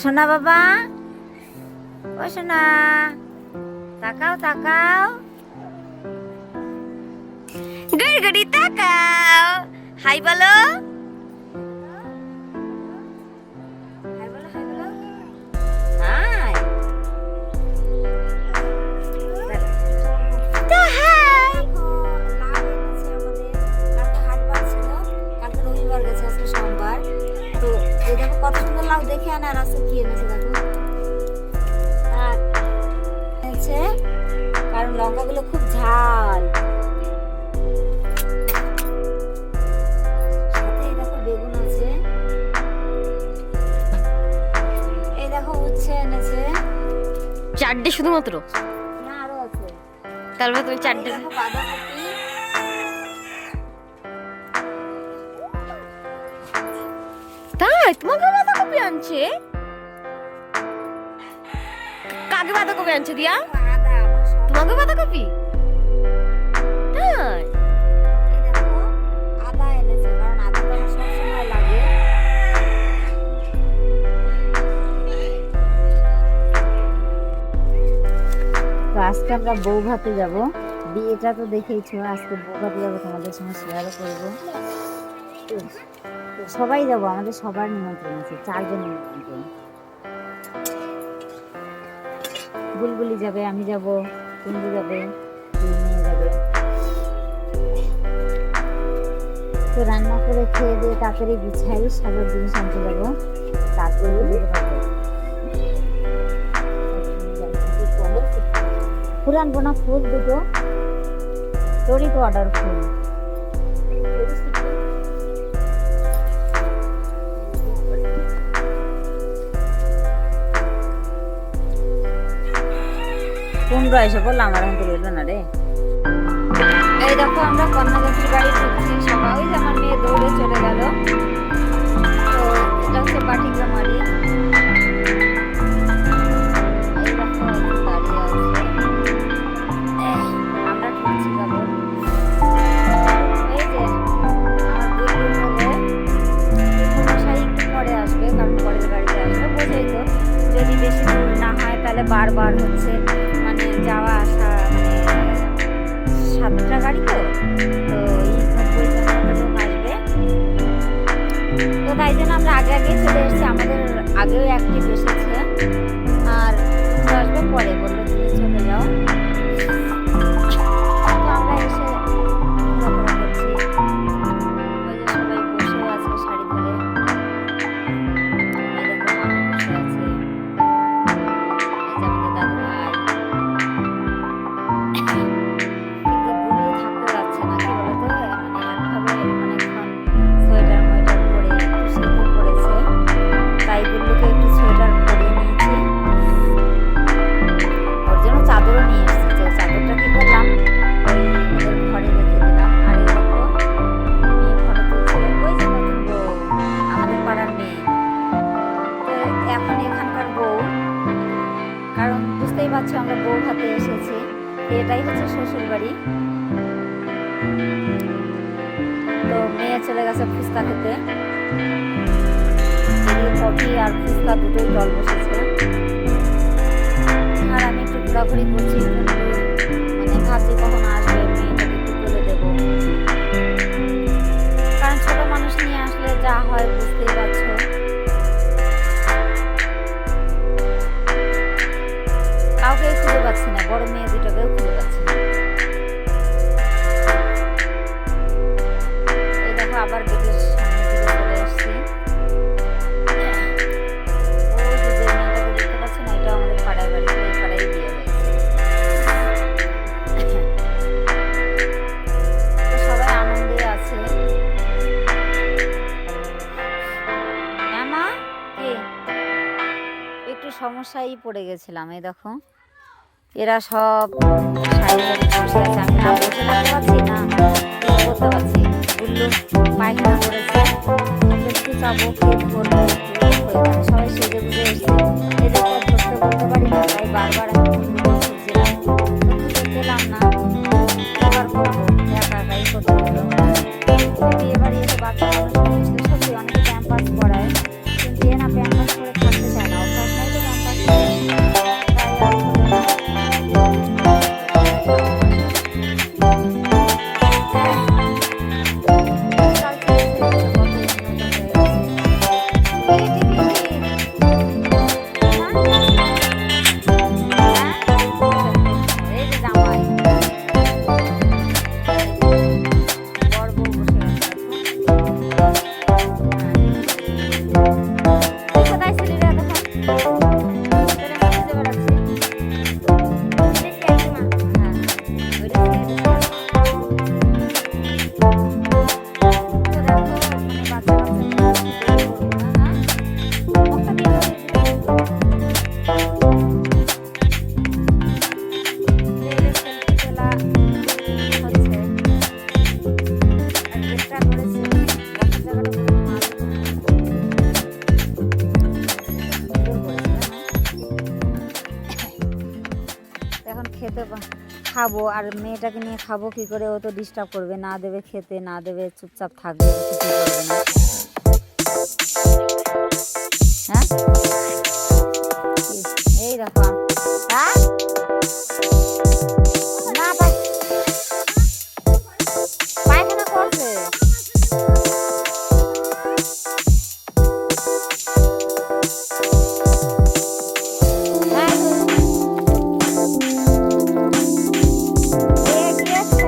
সোনা বাবা, ও সোনা, তাকাও তাকাও, গড়গড়ি তাকাও, হাই বলো, হাই বলো, হাই বলো, হাই, তো হাই। কালকে হাটবার ছিল, কালকে রবিবার গেছে, আজকে সোমবার। তো এই দেখো কত সুন্দর লাউ দেখে আনে, আর আছে কি এনেছে দেখো, আর এনেছে কারণ লঙ্কাগুলো খুব ঝাল। সাথে দেখো বেগুন আছে, এই দেখো উচ্ছে এনেছে, চারটে শুধুমাত্র, না আরো আছে, তারপরে তুমি চারটে। দেখো বাঁধাকপি, তাই তোমাকে বাঁধাকপি আনছে? কাকে বাঁধাকপি আনছে দিয়া? আদা, আমার সব তোমাকে বাঁধাকপি? তাই এই দেখো আদা এনেছে, কারণ আদা তো আমার সবসময় লাগে। তো আজকে আমরা বউ ভাতে যাবো, বিয়েটা তো দেখেইছো, আজকে বউ ভাতে যাবো, তোমাদের সঙ্গে শেয়ারও করবো। তো সবাই যাবো, আমাদের সবার নিমন্ত্রণ আছে, 4 জনের নিমন্ত্রণ। বুলবুলি যাবে, আমি যাব, কুন্দু যাবে, দুই মেয়ে যাবে। তো রান্না করে খেয়ে দিয়ে তাড়াতাড়ি গুছাই, সাগর জিনিস আনতে যাবো, তারপরে যেতে পারবো। ফুল আনবো না, ফুল দুটো, তোরই তো অর্ডার ফুল। কোনটা এসে বললাম, আমার এখন তো রইল না রে। এই দেখো আমরা কন্যাযাত্রী বাড়ি ঢুকছি, সবাই, ওই যে আমার মেয়ে দৌড়ে চলে গেল। তো এটা হচ্ছে পাটিগ্রাম বাড়ি। এই দেখো এখন দাঁড়িয়ে আছে, আমরা ঢুকছি যাবো। এই যে আমার বুলবুল বলে মশাই একটু পরে আসবে, কারণ পরের গাড়িতে আসবে, বোঝাই তো, যদি বেশি দূর না হয় তাহলে বারবার হচ্ছে মানে যাওয়া আসা, মানে 7টা গাড়ি, তো তো এই 90 জন লোক আসবে। তো তাই জন্য আমরা আগে আগে চলে এসেছি, আমাদের আগেও একটি এসেছে, আর তোমরা আসবে পরে, বললো তুমি চলে যাও। তো আমরা এসে ঘোরাফেরা করছি, ওই যে সবাই বসে আছে শাড়ি ধরে, এই দেখো মামি বসে আছে, এই যে আমাদের দাদু ভাই। কিন্তু গুল্লু থাকতে যাচ্ছে না, কি বলতো, মানে একভাবে অনেকক্ষণ সোয়েটার মোয়েটার পরে একটু শীত পড়েছে, তাই গুল্লুকে একটু সোয়েটার পরিয়ে নিয়েছি, ওর জন্য চাদরও নিয়ে এসেছি। তো চাদরটা কি করলাম, ওই ওদের ঘরে রেখে দিলাম। আর এই দেখো মেয়ে ফটো তুলছে, ওই যে নতুন বউ, আমাদের পাড়ার মেয়ে। তো এখন এখানকার বউ, কারণ বুঝতেই পারছো আমরা বউ ভাতে এসেছি, এটাই হচ্ছে শ্বশুর বাড়ি। তো মেয়ে চলে গেছে ফুচকা খেতে, কফি আর ফুচকা দুটোই জল বসেছে, আর আমি একটু ঘোরাঘুরি করছি, মানে ভাবছি কখন আসবে, মেয়েটাকে একটু তুলে দেবো, কারণ ছোট মানুষ নিয়ে আসলে যা হয় বুঝতেই পারছো। কাউকেই খুঁজে পাচ্ছি না, বড় মেয়ে দুটোকেও খুঁজে পাচ্ছি না। এই দেখো আবার গেটের সামনে দিকে চলে এসেছি। ওই যে যে মেয়েটাকে দেখতে পাচ্ছি না, এটা আমাদের পাড়ায় বাড়ি, এই পাড়ায় বিয়ে হয়েছে। তো সবাই আনন্দে আছে। মামা কি একটু সমস্যায় পড়ে গেছিলাম, এই দেখো এরা সব সাইডে বসে আছে, আমি না বসে থাকতে পারছি না করতে পারছি। বুল্লু পায়খানা করেছে, একটু চাবো, খেয়ে করবো, সবাই সেজে বুঝে এসছে, এদের ধরতে বলতে পারি না, তাই বারবার আমি খুঁজছিলাম, খুঁজে পেলাম না, এবার করবো, একা একাই করতে হলো। বিয়ে বাড়ি এসে বাচ্চা মানুষ সত্যি অনেকে প্যাম্পাস পড়ায়, কিন্তু এ না প্যাম্পাস করে থাকতে চায় না। তোরে আমি খুঁজে বেড়াচ্ছি। হ্যাঁ, ওইটা ছেড়ে দিলাম। তো দেখো, মানে বাচ্চা কাচ্চা নিয়ে আমি বের করবো না, হ্যাঁ? মুখটা দিয়ে দাও দেখি। ছেলে সেলফি তোলা হচ্ছে। আর চেষ্টা করেছে রাখার জায়গাটা পুরো মাছ করে। সুন্দর করেছে, জানো? এখন খাবো, আর মেয়েটাকে নিয়ে খাবো কি করে? ও তো ডিস্টার্ব করবে, না দেবে খেতে, না দেবে, চুপচাপ থাকবে, কিছু করবে না। হ্যাঁ, এই দেখো। হ্যাঁ, না পায়খানা করছে। হ্যাঁ, এ গিয়েছে।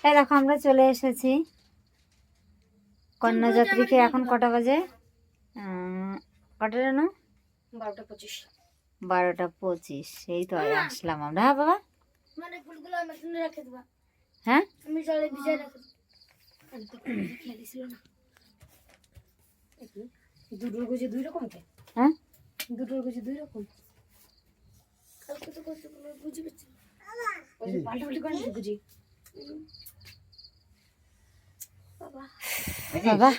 এই দেখো, আমরা চলে এসেছি কন্যাযাত্রীকে। এখন কটা বাজে? কটা যেন? 12:25। 12:25। এই তো আসলাম আমরা। হ্যাঁ বাবা, মানে ফুলগুলো আমি এখানে রেখে দেবো। হ্যাঁ, আমি জলে ভিজাই রেখে দেবো। আর তো খেয়াল ছিল না। দুটোর গুজি দুই রকম কে? হ্যাঁ, দুটোর গুজি দুই রকম। কালকে তো কত বুঝি পেছি। ওই যে পাল্টা পাল্টি করে বুঝি। বাবা বাবা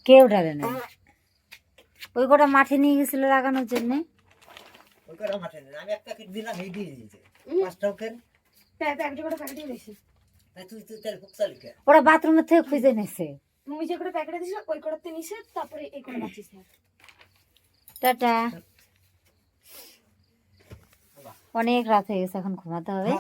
কেউ ডালে না। ওই কটা মাঠে নিয়ে গেছিল লাগানোর জন্য। ওরা বাথরুমের থেকে খুঁজে নিছে। তুমি যে করে প্যাকেটে দিছো ওই কটাতে নিছে, তারপরে এই কটা বাঁচিয়েছে। টাটা। অনেক রাত হয়ে গেছে, এখন ঘুমাতে হবে।